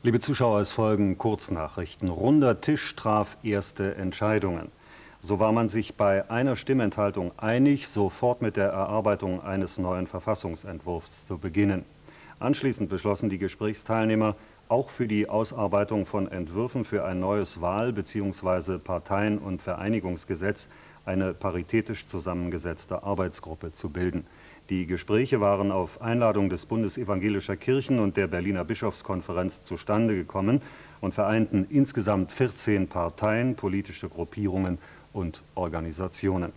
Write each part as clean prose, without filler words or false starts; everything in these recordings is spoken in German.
Liebe Zuschauer, es folgen Kurznachrichten. Runder Tisch traf erste Entscheidungen. So war man sich bei einer Stimmenthaltung einig, sofort mit der Erarbeitung eines neuen Verfassungsentwurfs zu beginnen. Anschließend beschlossen die Gesprächsteilnehmer, auch für die Ausarbeitung von Entwürfen für ein neues Wahl- bzw. Parteien- und Vereinigungsgesetz eine paritätisch zusammengesetzte Arbeitsgruppe zu bilden. Die Gespräche waren auf Einladung des Bundes evangelischer Kirchen und der Berliner Bischofskonferenz zustande gekommen und vereinten insgesamt 14 Parteien, politische Gruppierungen und Organisationen.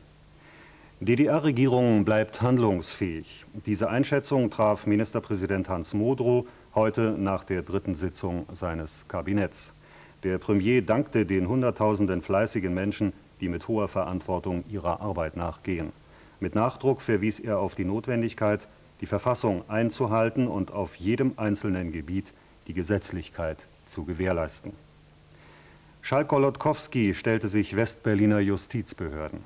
DDR-Regierung bleibt handlungsfähig. Diese Einschätzung traf Ministerpräsident Hans Modrow heute nach der dritten Sitzung seines Kabinetts. Der Premier dankte den Hunderttausenden fleißigen Menschen, die mit hoher Verantwortung ihrer Arbeit nachgehen. Mit Nachdruck verwies er auf die Notwendigkeit, die Verfassung einzuhalten und auf jedem einzelnen Gebiet die Gesetzlichkeit zu gewährleisten. Schalk-Golodkowski stellte sich Westberliner Justizbehörden.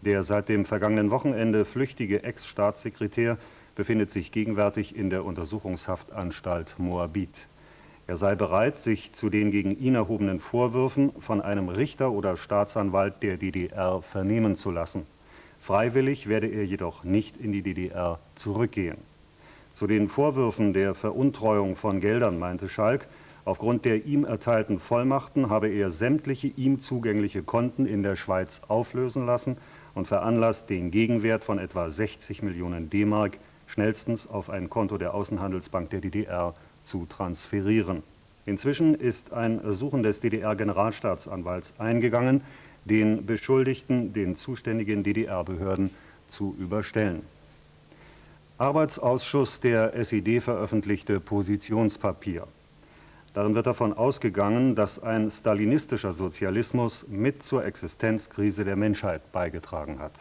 Der seit dem vergangenen Wochenende flüchtige Ex-Staatssekretär befindet sich gegenwärtig in der Untersuchungshaftanstalt Moabit. Er sei bereit, sich zu den gegen ihn erhobenen Vorwürfen von einem Richter oder Staatsanwalt der DDR vernehmen zu lassen. Freiwillig werde er jedoch nicht in die DDR zurückgehen. Zu den Vorwürfen der Veruntreuung von Geldern meinte Schalk, aufgrund der ihm erteilten Vollmachten habe er sämtliche ihm zugängliche Konten in der Schweiz auflösen lassen und veranlasst, den Gegenwert von etwa 60 Millionen D-Mark schnellstens auf ein Konto der Außenhandelsbank der DDR zu transferieren. Inzwischen ist ein Ersuchen des DDR-Generalstaatsanwalts eingegangen, den Beschuldigten den zuständigen DDR-Behörden zu überstellen. Arbeitsausschuss der SED veröffentlichte Positionspapier. Darin wird davon ausgegangen, dass ein stalinistischer Sozialismus mit zur Existenzkrise der Menschheit beigetragen hat.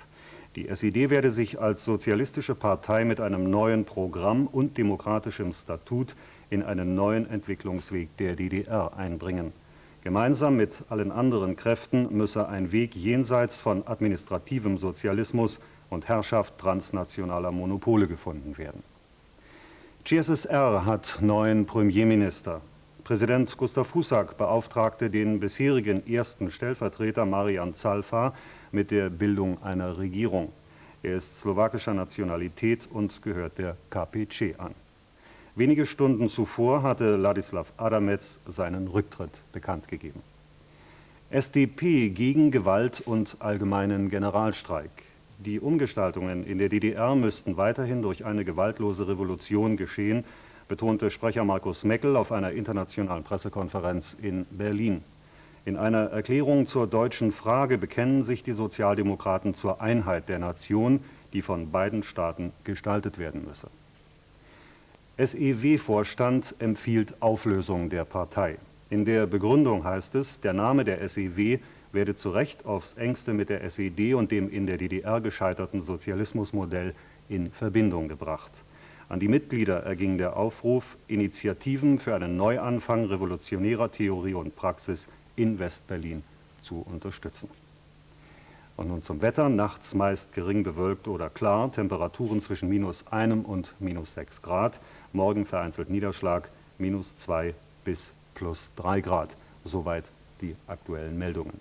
Die SED werde sich als sozialistische Partei mit einem neuen Programm und demokratischem Statut in einen neuen Entwicklungsweg der DDR einbringen. Gemeinsam mit allen anderen Kräften müsse ein Weg jenseits von administrativem Sozialismus und Herrschaft transnationaler Monopole gefunden werden. CSSR hat neuen Premierminister. Präsident Gustav Husak beauftragte den bisherigen ersten Stellvertreter Marian Zalfa mit der Bildung einer Regierung. Er ist slowakischer Nationalität und gehört der KPC an. Wenige Stunden zuvor hatte Ladislav Adamec seinen Rücktritt bekannt gegeben. SDP gegen Gewalt und allgemeinen Generalstreik. Die Umgestaltungen in der DDR müssten weiterhin durch eine gewaltlose Revolution geschehen, betonte Sprecher Markus Meckel auf einer internationalen Pressekonferenz in Berlin. In einer Erklärung zur deutschen Frage bekennen sich die Sozialdemokraten zur Einheit der Nation, die von beiden Staaten gestaltet werden müsse. SEW-Vorstand empfiehlt Auflösung der Partei. In der Begründung heißt es, der Name der SEW werde zu Recht aufs Engste mit der SED und dem in der DDR gescheiterten Sozialismusmodell in Verbindung gebracht. An die Mitglieder erging der Aufruf, Initiativen für einen Neuanfang revolutionärer Theorie und Praxis in Westberlin zu unterstützen. Und nun zum Wetter. Nachts meist gering bewölkt oder klar, Temperaturen zwischen -1 und -6 Grad. Morgen vereinzelt Niederschlag, -2 bis +3 Grad. Soweit die aktuellen Meldungen.